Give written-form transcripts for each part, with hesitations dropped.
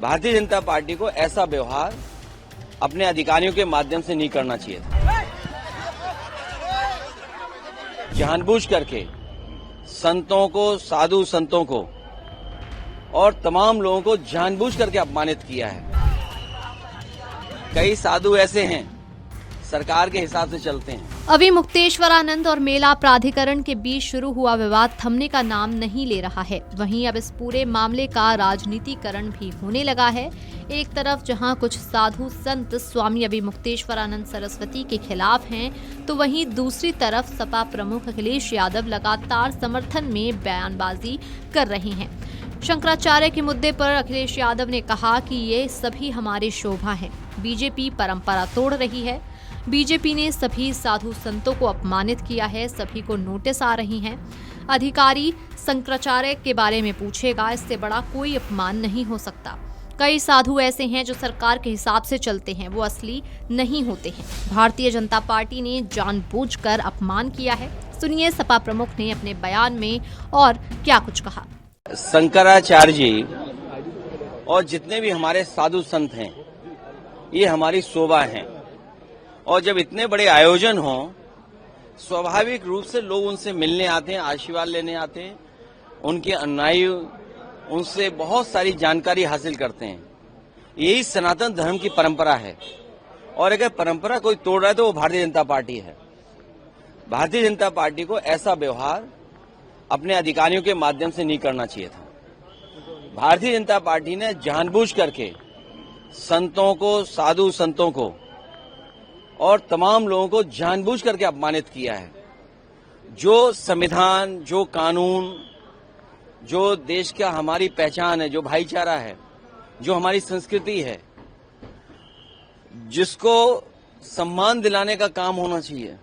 Bharatiya Janata party को ऐसा व्यवहार अपने अधिकारियों के माध्यम से नहीं करना चाहिए था। जानबूझ करके संतों को, साधु संतों को और तमाम लोगों को जानबूझ करके अपमानित किया है। कई साधु ऐसे हैं, सरकार के हिसाब से चलते हैं। अभी मुक्तेश्वरानंद और मेला प्राधिकरण के बीच शुरू हुआ विवाद थमने का नाम नहीं ले रहा है। वहीं अब इस पूरे मामले का राजनीतिकरण भी होने लगा है। एक तरफ जहां कुछ साधु संत स्वामी अभी मुक्तेश्वरानंद सरस्वती के खिलाफ हैं, तो वहीं दूसरी तरफ सपा प्रमुख अखिलेश यादव लगातार समर्थन में बयानबाजी कर रहे हैं। शंकराचार्य के मुद्दे पर अखिलेश यादव ने कहा कि ये सभी हमारी शोभा है। बीजेपी परंपरा तोड़ रही है। बीजेपी ने सभी साधु संतों को अपमानित किया है। सभी को नोटिस आ रही हैं। अधिकारी शंकराचार्य के बारे में पूछेगा, इससे बड़ा कोई अपमान नहीं हो सकता। कई साधु ऐसे हैं जो सरकार के हिसाब से चलते हैं, वो असली नहीं होते हैं। भारतीय जनता पार्टी ने जानबूझकर अपमान किया है। सुनिए सपा प्रमुख ने अपने बयान में और क्या कुछ कहा। शंकराचार्य जी और जितने भी हमारे साधु संत हैं, ये हमारी शोभा हैं। और जब इतने बड़े आयोजन हों, स्वाभाविक रूप से लोग उनसे मिलने आते हैं, आशीर्वाद लेने आते हैं, उनके अनुयायी उनसे बहुत सारी जानकारी हासिल करते हैं। यही सनातन धर्म की परंपरा है। और अगर परंपरा कोई तोड़ रहा है तो वो भारतीय जनता पार्टी है। भारतीय जनता पार्टी को ऐसा व्यवहार अपने अधिकारियों के माध्यम से नहीं करना चाहिए था। भारतीय जनता पार्टी ने जानबूझ करके संतों को, साधु संतों को और तमाम लोगों को जानबूझ करके अपमानित किया है। जो संविधान, जो कानून, जो देश का हमारी पहचान है, जो भाईचारा है, जो हमारी संस्कृति है, जिसको सम्मान दिलाने का काम होना चाहिए,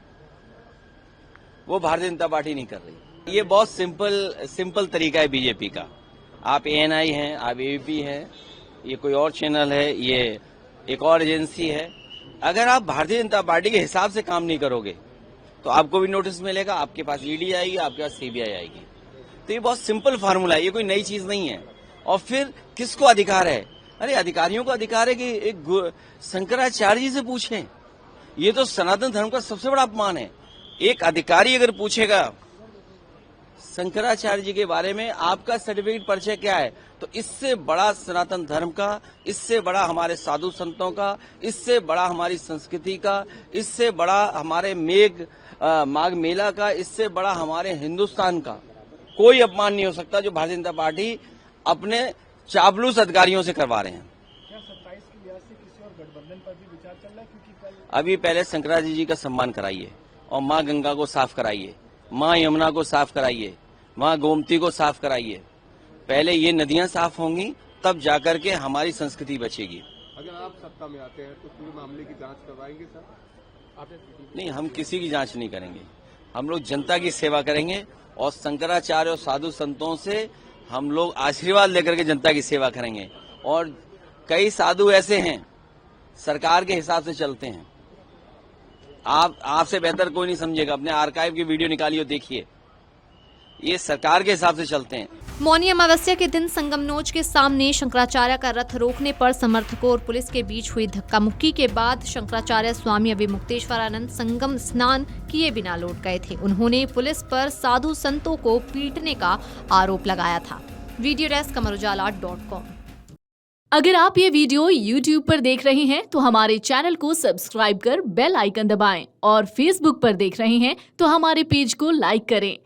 वो भारतीय जनता पार्टी नहीं कर रही। ये बहुत सिंपल तरीका है बीजेपी का। आप एएनआई हैं, आप एबीपी हैं, ये कोई और चैनल है, ये एक और एजेंसी है। अगर आप भारतीय जनता पार्टी के हिसाब से काम नहीं करोगे तो आपको भी नोटिस मिलेगा, आपके पास ईडी आएगी, आपके पास सीबीआई आएगी। तो ये बहुत सिंपल फार्मूला है, ये कोई नई चीज नहीं है। और फिर किसको अधिकार है? अरे अधिकारियों को अधिकार है कि एक शंकराचार्य जी से पूछें। ये तो सनातन धर्म का सबसे बड़ा अपमान है। एक अधिकारी अगर पूछेगा शंकराचार्य जी के बारे में, आपका सर्टिफिकेट परिचय क्या है, तो इससे बड़ा सनातन धर्म का, इससे बड़ा हमारे साधु संतों का, इससे बड़ा हमारी संस्कृति का, इससे बड़ा हमारे माघ मेला का, इससे बड़ा हमारे हिंदुस्तान का कोई अपमान नहीं हो सकता जो भारतीय जनता पार्टी अपने चापलूस अधिकारियों से करवा रहे हैं। क्या 27 की लिहाज से किसी और गठबंधन पर भी विचार चल रहा है? क्योंकि अभी पहले शंकराचार्य जी का सम्मान कराइए और माँ गंगा को साफ कराइए, माँ यमुना को साफ कराइए, माँ गोमती को साफ कराइए। पहले ये नदियां साफ होंगी, तब जाकर के हमारी संस्कृति बचेगी। अगर आप सत्ता में आते हैं तो पूरे मामले की जांच करवाएंगे सर? नहीं, हम किसी की जांच नहीं करेंगे। हम लोग जनता की सेवा करेंगे और शंकराचार्य और साधु संतों से हम लोग आशीर्वाद लेकर के जनता की सेवा करेंगे। और कई साधु ऐसे हैं, सरकार के हिसाब से चलते हैं। आपसे बेहतर कोई नहीं समझेगा। अपने आर्काइव की वीडियो निकालिए और देखिए, ये सरकार के हिसाब से चलते हैं। मौनी अमावस्या के दिन संगमनोज के सामने शंकराचार्य का रथ रोकने पर समर्थकों और पुलिस के बीच हुई धक्का मुक्की के बाद शंकराचार्य स्वामी अभी मुक्तेश्वरानंद संगम स्नान किए बिना लौट गए थे। उन्होंने पुलिस पर साधु संतों को पीटने का आरोप लगाया था। वीडियो डेस्क अमरउजाला.com। अगर आप ये वीडियो YouTube पर देख रहे हैं तो हमारे चैनल को सब्सक्राइब कर बेल आइकन दबाएं और Facebook पर देख रहे हैं तो हमारे पेज को लाइक करें।